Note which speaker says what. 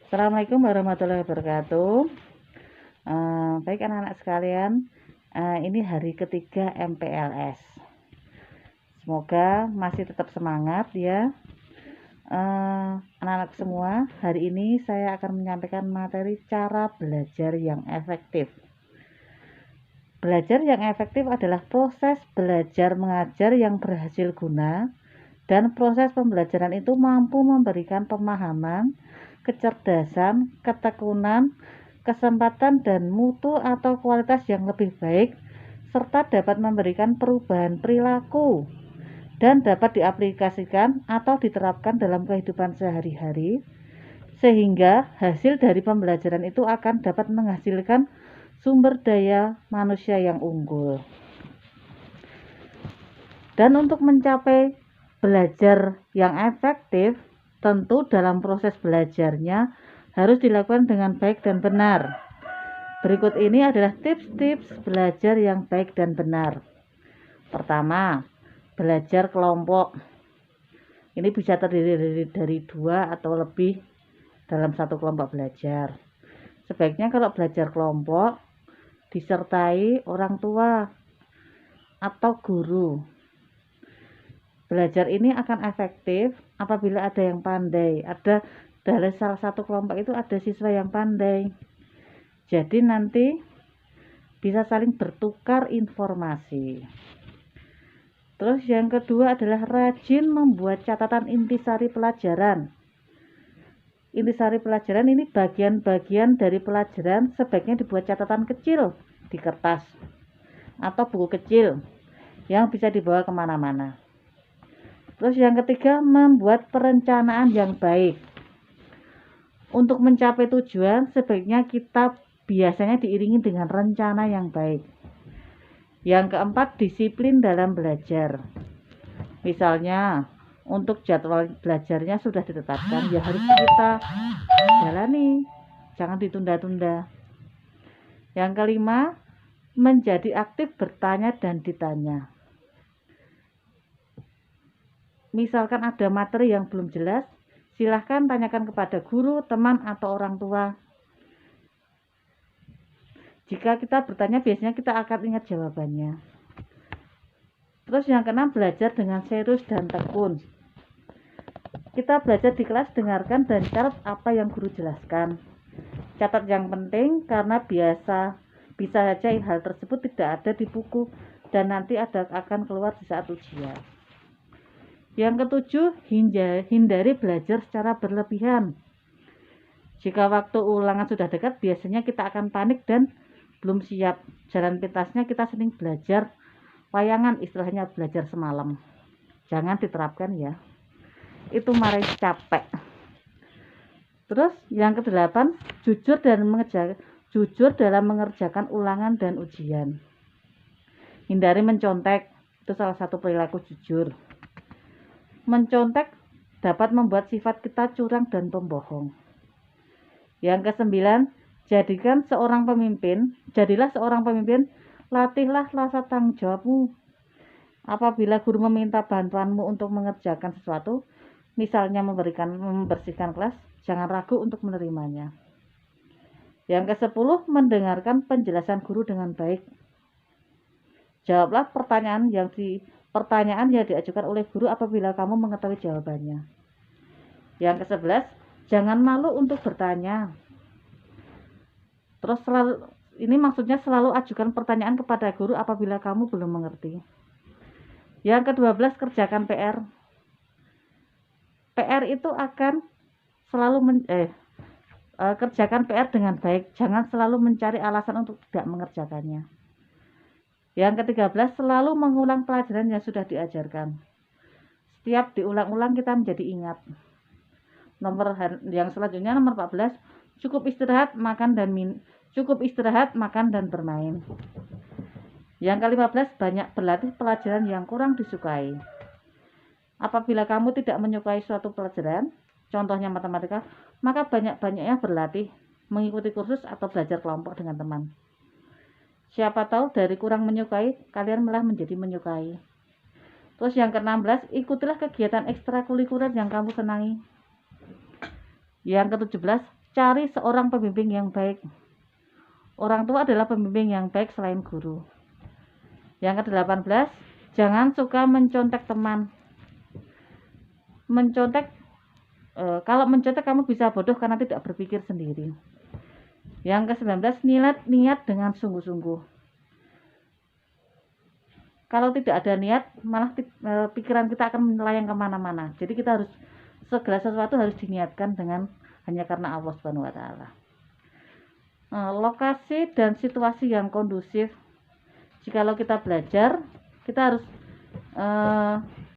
Speaker 1: Assalamualaikum warahmatullahi wabarakatuh. Baik anak-anak sekalian, ini hari ketiga MPLS. Semoga masih tetap semangat ya. Anak-anak semua, hari ini saya akan menyampaikan materi cara belajar yang efektif. Belajar yang efektif adalah proses belajar mengajar yang berhasil guna, dan proses pembelajaran itu mampu memberikan pemahaman, kecerdasan, ketekunan, kesempatan, dan mutu atau kualitas yang lebih baik, serta dapat memberikan perubahan perilaku dan dapat diaplikasikan atau diterapkan dalam kehidupan sehari-hari, sehingga hasil dari pembelajaran itu akan dapat menghasilkan sumber daya manusia yang unggul. Dan untuk mencapai belajar yang efektif, tentu dalam proses belajarnya harus dilakukan dengan baik dan benar. Berikut ini adalah tips-tips belajar yang baik dan benar. Pertama, belajar kelompok. Ini bisa terdiri dari 2 atau lebih dalam satu kelompok belajar. Sebaiknya kalau belajar kelompok disertai orang tua atau guru. Belajar ini akan efektif apabila ada yang pandai. Ada dari salah satu kelompok itu ada siswa yang pandai. Jadi nanti bisa saling bertukar informasi. Terus yang kedua adalah rajin membuat catatan intisari pelajaran. Intisari pelajaran ini bagian-bagian dari pelajaran sebaiknya dibuat catatan kecil di kertas atau buku kecil yang bisa dibawa kemana-mana. Terus yang ketiga, membuat perencanaan yang baik. Untuk mencapai tujuan, sebaiknya kita biasanya diiringi dengan rencana yang baik. Yang keempat, disiplin dalam belajar. Misalnya, untuk jadwal belajarnya sudah ditetapkan, ya harus kita jalani, jangan ditunda-tunda. Yang kelima, menjadi aktif bertanya dan ditanya. Misalkan ada materi yang belum jelas, silahkan tanyakan kepada guru, teman, atau orang tua. Jika kita bertanya, biasanya kita akan ingat jawabannya. Terus yang keenam, belajar dengan serius dan tekun. Kita belajar di kelas, dengarkan dan catat apa yang guru jelaskan. Catat yang penting karena bisa saja hal tersebut tidak ada di buku dan nanti akan keluar di saat ujian. Yang ketujuh, hindari belajar secara berlebihan. Jika waktu ulangan sudah dekat, biasanya kita akan panik dan belum siap. Jalan pintasnya kita sering belajar wayangan, istilahnya belajar semalam. Jangan diterapkan ya. Itu marai capek. Terus yang kedelapan, jujur dalam mengerjakan ulangan dan ujian. Hindari mencontek, itu salah satu perilaku jujur. Mencontek dapat membuat sifat kita curang dan pembohong. Yang kesembilan, jadilah seorang pemimpin, latihlah rasa tanggung jawabmu. Apabila guru meminta bantuanmu untuk mengerjakan sesuatu, misalnya membersihkan kelas, jangan ragu untuk menerimanya. Yang ke-10, mendengarkan penjelasan guru dengan baik. Jawablah pertanyaan yang diajukan oleh guru apabila kamu mengetahui jawabannya. Yang ke-11, jangan malu untuk bertanya. Terus ini maksudnya selalu ajukan pertanyaan kepada guru apabila kamu belum mengerti. Yang ke-12, kerjakan PR. PR itu akan selalu kerjakan PR dengan baik. Jangan selalu mencari alasan untuk tidak mengerjakannya. Yang ke-13, selalu mengulang pelajaran yang sudah diajarkan. Setiap diulang-ulang kita menjadi ingat. Yang selanjutnya nomor 14, cukup istirahat, makan dan bermain. Yang ke-15, banyak berlatih pelajaran yang kurang disukai. Apabila kamu tidak menyukai suatu pelajaran, contohnya matematika, maka banyak-banyaknya berlatih, mengikuti kursus atau belajar kelompok dengan teman. Siapa tahu dari kurang menyukai, kalian malah menjadi menyukai. Terus yang ke-16, ikutilah kegiatan ekstrakurikuler yang kamu senangi. Yang ke-17, cari seorang pembimbing yang baik. Orang tua adalah pembimbing yang baik selain guru. Yang ke-18, jangan suka mencontek teman. Kalau mencontek kamu bisa bodoh karena tidak berpikir sendiri. Yang ke-19, niat dengan sungguh-sungguh. Kalau tidak ada niat, malah pikiran kita akan melayang kemana-mana. Jadi kita harus, segala sesuatu harus diniatkan dengan hanya karena Allah Subhanahu wa Ta'ala. Lokasi dan situasi yang kondusif. Jikalau kita belajar, kita harus